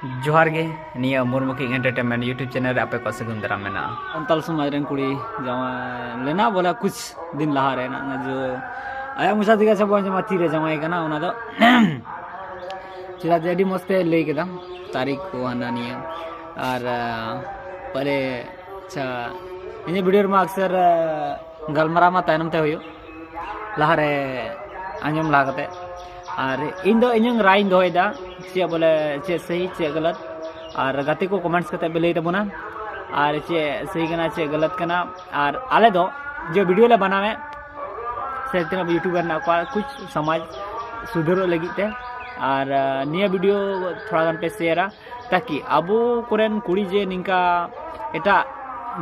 जोहार गे निया मुर्मुकी entertainment YouTube channel आपे को सगुन दाराम मेना संताल समाज रेन कुड़ी जमा लेना बोला कुछ दिन लहा रहे ना जो आया मुसा दिगा सब जमा तीरे जमाई कना उना दो चिरा जेडी मस्ते ले केदा तारीख को हना निया और पहले अच्छा इन वीडियो में अक्सर गलमरा मा तायनम ते होयो लहा रे आंजम लागते और इन दो इन राय दोदा चे बोले चे सही चे गलत और गति को कमेंट्स करते लई तबना और चे सही करना चे गलत करना और आले दो जो वीडियो ले बनावे से तीन यूट्यूबर ना कुछ समाज सुधरो लगिते और निया वीडियो थोड़ा गान पे शेयरा ताकि अबो कोरेन कुड़ी जे निका एटा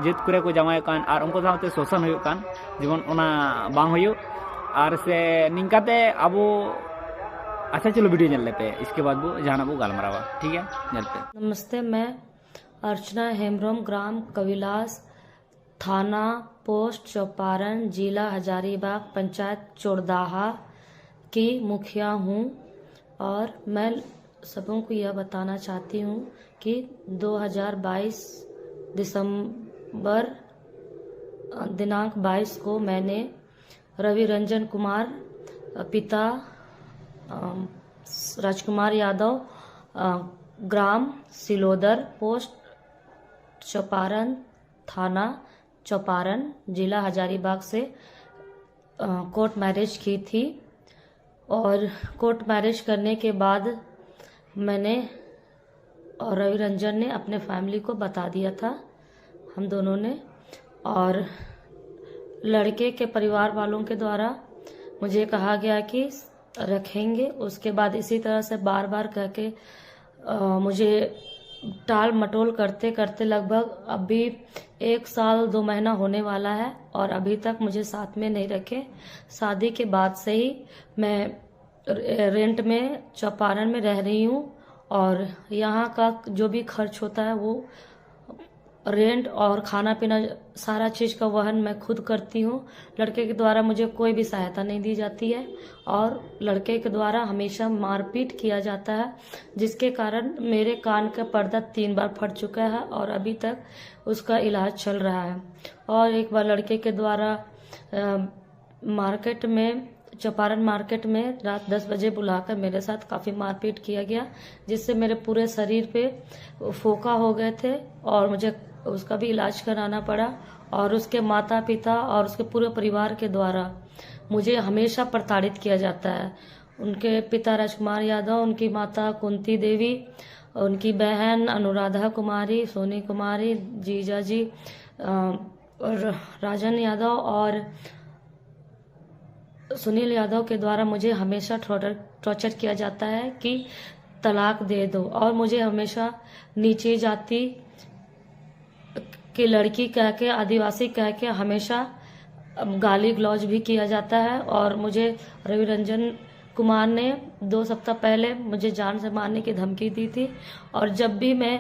जित करे को जमाय कान और उनको साथे शोषण हुयो कान जीवन ओना बांग हुयो और से निकाते अबो अच्छा चलो वीडियो चल लेते इसके बाद वो जाना वो गालमरावा ठीक है चलते। नमस्ते, मैं अर्चना हेमब्रम ग्राम कविलास थाना पोस्ट चौपारण जिला हजारीबाग पंचायत चोरदाहा की मुखिया हूँ और मैं सबों को यह बताना चाहती हूँ कि 2022 दिसंबर दिनांक 22 को मैंने रवि रंजन कुमार पिता राजकुमार यादव ग्राम सिलोदर पोस्ट चौपारण थाना चौपारण जिला हजारीबाग से कोर्ट मैरिज की थी और कोर्ट मैरिज करने के बाद मैंने और रवि रंजन ने अपने फैमिली को बता दिया था हम दोनों ने और लड़के के परिवार वालों के द्वारा मुझे कहा गया कि रखेंगे। उसके बाद इसी तरह से बार बार कह के मुझे टाल मटोल करते करते लगभग अभी 1 साल 2 महीना होने वाला है और अभी तक मुझे साथ में नहीं रखे। शादी के बाद से ही मैं रेंट में चौपारण में रह रही हूँ और यहाँ का जो भी खर्च होता है वो रेंट और खाना पीना सारा चीज़ का वहन मैं खुद करती हूँ। लड़के के द्वारा मुझे कोई भी सहायता नहीं दी जाती है और लड़के के द्वारा हमेशा मारपीट किया जाता है जिसके कारण मेरे कान का पर्दा 3 बार फट चुका है और अभी तक उसका इलाज चल रहा है। और एक बार लड़के के द्वारा मार्केट में चौपारण मार्केट में रात 10 बजे बुलाकर मेरे साथ काफ़ी मारपीट किया गया जिससे मेरे पूरे शरीर पे फोका हो गए थे और मुझे उसका भी इलाज कराना पड़ा और उसके माता पिता और उसके पूरे परिवार के द्वारा मुझे हमेशा प्रताड़ित किया जाता है। उनके पिता राजकुमार यादव, उनकी माता कुंती देवी, उनकी बहन अनुराधा कुमारी, सोनी कुमारी, जीजा जी और राजन यादव और सुनील यादव के द्वारा मुझे हमेशा टॉर्चर किया जाता है कि तलाक दे दो और मुझे हमेशा नीचे जाति की लड़की कह के आदिवासी कह के हमेशा गाली गलौज भी किया जाता है और मुझे रवि रंजन कुमार ने 2 सप्ताह पहले मुझे जान से मारने की धमकी दी थी और जब भी मैं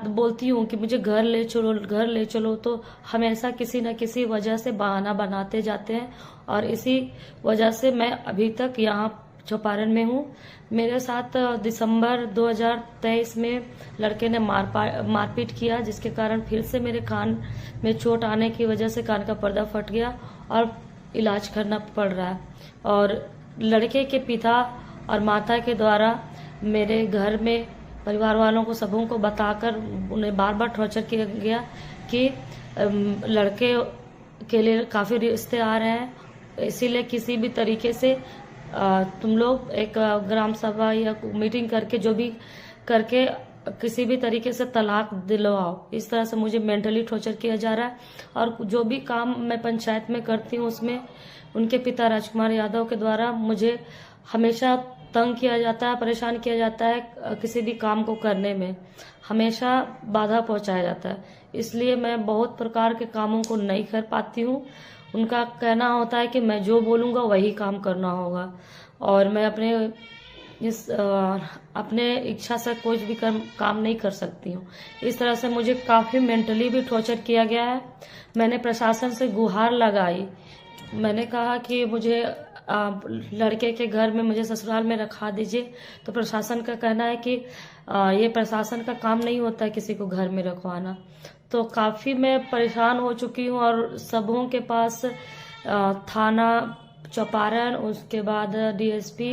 बोलती हूँ कि मुझे घर ले चलो तो हमेशा किसी न किसी वजह से बहाना बनाते जाते हैं और इसी वजह से मैं अभी तक यहाँ चौपारण में हूँ। मेरे साथ दिसंबर 2023 में लड़के ने मारपीट किया जिसके कारण फिर से मेरे कान में चोट आने की वजह से कान का पर्दा फट गया और इलाज करना पड़ रहा है और लड़के के पिता और माता के द्वारा मेरे घर में परिवार वालों को सबों को बताकर उन्हें बार बार टॉर्चर किया गया कि लड़के के लिए काफ़ी रिश्ते आ रहे हैं, इसीलिए किसी भी तरीके से तुम लोग एक ग्राम सभा या मीटिंग करके जो भी करके किसी भी तरीके से तलाक दिलवाओ। इस तरह से मुझे मेंटली टॉर्चर किया जा रहा है और जो भी काम मैं पंचायत में करती हूँ उसमें उनके पिता राजकुमार यादव के द्वारा मुझे हमेशा तंग किया जाता है, परेशान किया जाता है, किसी भी काम को करने में हमेशा बाधा पहुंचाया जाता है। इसलिए मैं बहुत प्रकार के कामों को नहीं कर पाती हूँ। उनका कहना होता है कि मैं जो बोलूँगा वही काम करना होगा और मैं अपने इच्छा से कोई भी काम नहीं कर सकती हूँ। इस तरह से मुझे काफ़ी मेंटली भी टॉर्चर किया गया है। मैंने प्रशासन से गुहार लगाई, मैंने कहा कि मुझे लड़के के घर में मुझे ससुराल में रखा दीजिए। तो प्रशासन का कहना है कि ये प्रशासन का काम नहीं होता है किसी को घर में रखवाना। तो काफ़ी मैं परेशान हो चुकी हूँ और सबों के पास थाना चौपारण, उसके बाद डीएसपी,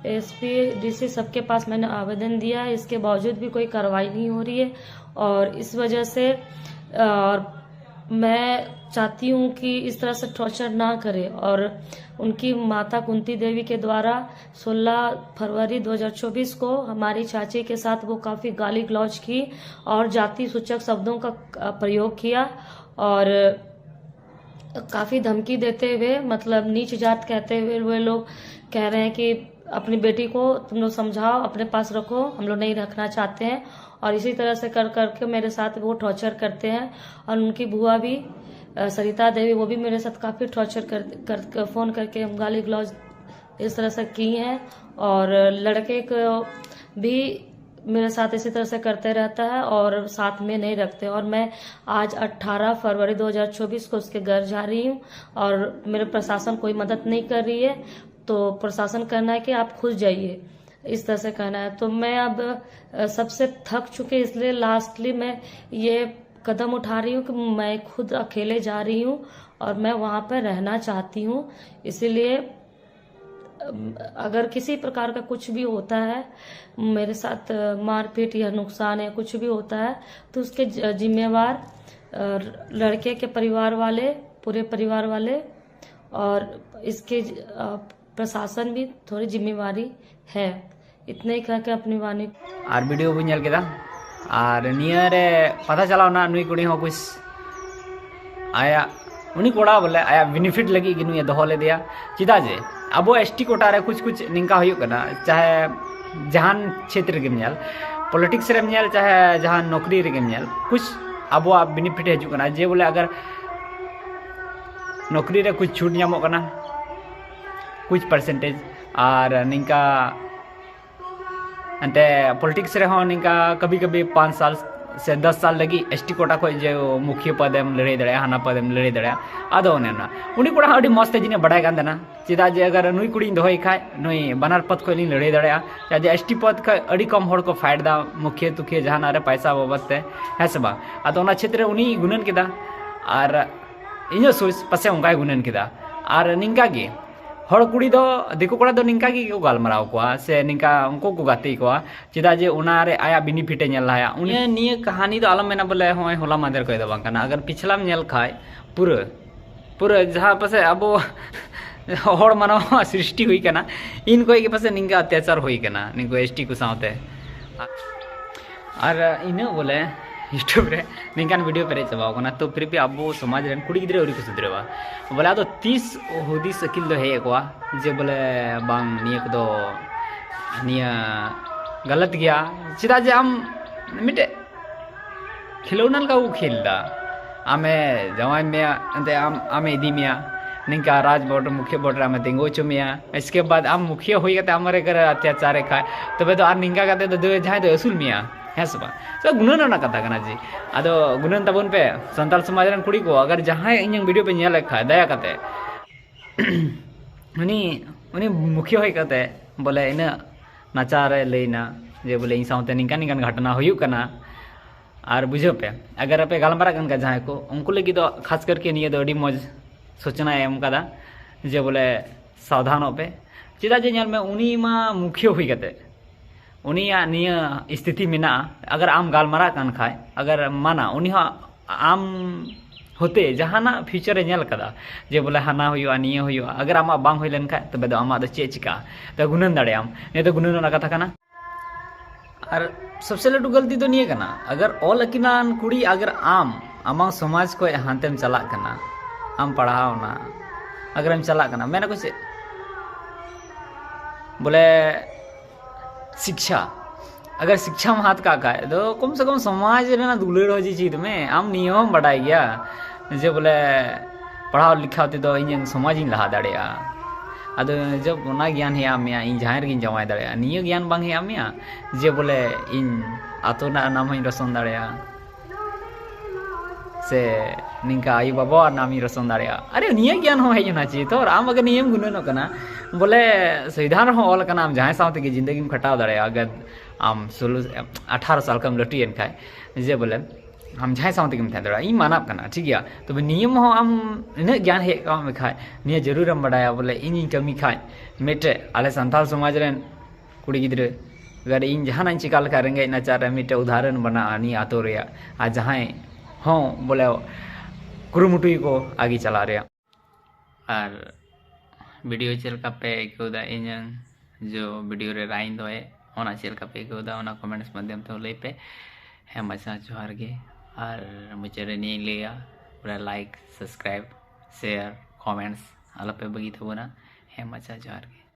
एसपी, डीसी सबके पास मैंने आवेदन दिया है। इसके बावजूद भी कोई कार्रवाई नहीं हो रही है और इस वजह से मैं चाहती हूँ कि इस तरह से टॉर्चर ना करे। और उनकी माता कुंती देवी के द्वारा 16 फरवरी 2024 को हमारी चाची के साथ वो काफ़ी गाली गलौज की और जाति सूचक शब्दों का प्रयोग किया और काफ़ी धमकी देते हुए, मतलब नीच जात कहते हुए वे लोग कह रहे हैं कि अपनी बेटी को तुम लोग समझाओ, अपने पास रखो, हम लोग नहीं रखना चाहते हैं। और इसी तरह से कर करके मेरे साथ वो टॉर्चर करते हैं। और उनकी बुआ भी सरिता देवी, वो भी मेरे साथ काफ़ी टॉर्चर कर फ़ोन करके गाली गलौज इस तरह से की हैं। और लड़के को भी मेरे साथ इसी तरह से करते रहता है और साथ में नहीं रखते। और मैं आज 18 फरवरी 2024 को उसके घर जा रही हूँ और मेरे प्रशासन कोई मदद नहीं कर रही है। तो प्रशासन कहना है कि आप खुद जाइए, इस तरह से कहना है। तो मैं अब सबसे थक चुके, इसलिए लास्टली मैं ये कदम उठा रही हूँ कि मैं खुद अकेले जा रही हूँ और मैं वहाँ पर रहना चाहती हूँ। इसीलिए अगर किसी प्रकार का कुछ भी होता है, मेरे साथ मारपीट या नुकसान या कुछ भी होता है, तो उसके जिम्मेवार लड़के के परिवार वाले, पूरे परिवार वाले और इसके प्रशासन भी थोड़ी जिम्मेवारी है। इतने ही कह के अपनी वाणी और वीडियो बन नेल केदा और निया रे पता चला ना नुई कुड़ी हो कुछ आया उनी कोड़ा बोले आया बेनिफिट लगी कि नुई दोहो ले दिया चिदा जे अब एसटी कोटा रे कुछ निंका हुई करना, चाहे जहान क्षेत्र के नेल पॉलिटिक्स रे नेल, चाहे जहान नौकरी रे नेल, कुछ अब बेनिफिट हजू करना। जे बोले अगर नौकरी रे कुछ छूट नामो करना, कुछ परसेंटेज, और निंका अंते पॉलिटिक्स रे हो निंका कभी कभी 5 साल से 10 साल लगी एसटी कोटा को जो मुख्य पद एम लड़ाई दड़ा, हाना पद एम लड़ाई दड़ा, आदो ओनेना उनी कोड़ा अडी मस्त जिने बड़ाई गान देना। चिदा जे अगर नुई कुड़ी दोहई खाय नुई बनार पद को लिंग लड़ाई दड़ा, चाहे एसटी पद का अडी कम होड़ को फाइट दा मुख्य तुखे जहाना रे पैसा बाबत ते हेसबा। आदो ओना क्षेत्र उनी गुणन केदा और इन सोच पासे उनका गुणन केदा। और निंका गे हर कुड़ी दो दिको कोड़ा दो निंका गी को गालमराव कोआ से निंका उनको को गाते कोआ चिदा जे उना रे आया बेनिफिटे नेल लाया। उनी निये कहानी दो आलम मेना बोले होय होला मादर कोई दो बां कना। अगर पिछला में नेल खाय पूरा जहां पासे अब हर मानव सृष्टि हुई कना, इन कोई के पासे निंका अत्याचार हुई कना निको एसटी को साथे। और इन बोले यूट्यूब रे निंकान वीडियो पेरे चबाव कना। तो फिर भी अब समाज रे कुड़ी गिद्रे उरी को सुधरेवा बोले तो 30 हुदिस अकिल दो है कोआ जे बोले बांग निया को दो निया गलत गया। चिदा जे आम मिटे खिलौनल का वो खेलदा आमे जवाई में अंते आमे इदी मिया निंका राज बॉर्डर मुख्य बॉर्डर आमे तेंगो चुमिया। इसके बाद आम मुखिया हुई गते हमारे घर अत्याचार खाए तबे तो आर निंका गते तो दो जहां तो असूल मिया हेस बा तो गुणन ना कथा कना जी। आदो गुणन तबन पे संताल समाज रन कुड़ी को अगर जहां इन वीडियो पे नेल खा दया कते उनी मुखिया होई कते बोले इन नाचार लेना जे बोले इन साउते निंका घटना हुई कना। और बुझो पे अगर पे गालमारा कन का जहां को उनको लगी तो खास करके निये दो अडी मौज सोचना एम कदा जे बोले सावधान हो पे चिदा जे नेल में उनी मा मुखिया हुई कते उनिया निया स्थिति में ना। अगर आम गालमारा कान खाए अगर माना उनी आम होते जहाना फ्यूचर नेल कदा जे बोले हाना हुआ निया हुआ अगर आमा बांग हुई लेन खाए तबे दो आमा दो चे चिका तो गुणन दाड़े आम ने तो गुणन ना कथा कना। और सबसे लटू गलती तो नहीं कना अगर ऑल अकिनान कुड़ी अगर आम समाज को हानतेम चला कना आम पढ़ाओ ना अगर हम चला कना मैंने कुछ बोले शिक्षा अगर शिक्षा में हाथ का है तो कम से कम समाज ना दुलड़ हो जी चीज में आम नियम बढ़ाई गया जे बोले पढ़ाओ लिखा तो इन समाज इन लहा दाड़ेया। अद जब ना ज्ञान है आमिया इन जहां रे जमाय दाड़ेया निय ज्ञान बांग है आमिया जे बोले इन आतो ना नाम हई रसन दाड़ेया। से निंका आयु बाबा नामी रसन दाड़िया अरे निये ज्ञान हो हेजना चाहिए तो आम अगर नियम गुननो कना बोले संविधान हो ऑल कना आम जहां साथ की जिंदगी में खटाव दाड़िया अगर आम 18 साल कम लटियन खाए जे बोले हम जहां साथ की था इन मानब कना ठीक गया तो नियम हो आम इन ज्ञान हे काम खाए निये जरूर हम बड़ाया बोले इन कमी खाए मेटे आले संताल समाज रेन कुड़ी गिद्रे अगर इन जहां चिका लका रेंगे नाचार मिटे उदाहरण बना नि आतो रे आ जहां हाँ बोले कुरुमुटुई को आगे चला रहा और वीडियो चलका पे आइकौदा इन जो वीडियो रे राइन दो है ओना चलका पे आइकौदा ओना कमेंट्स माध्यम ते लई पे है मचा जोहार गे और मुझे रे नहीं लिया पूरा लाइक सब्सक्राइब शेयर कमेंट्स आला पे बगी तबना है मचा जोहार गे।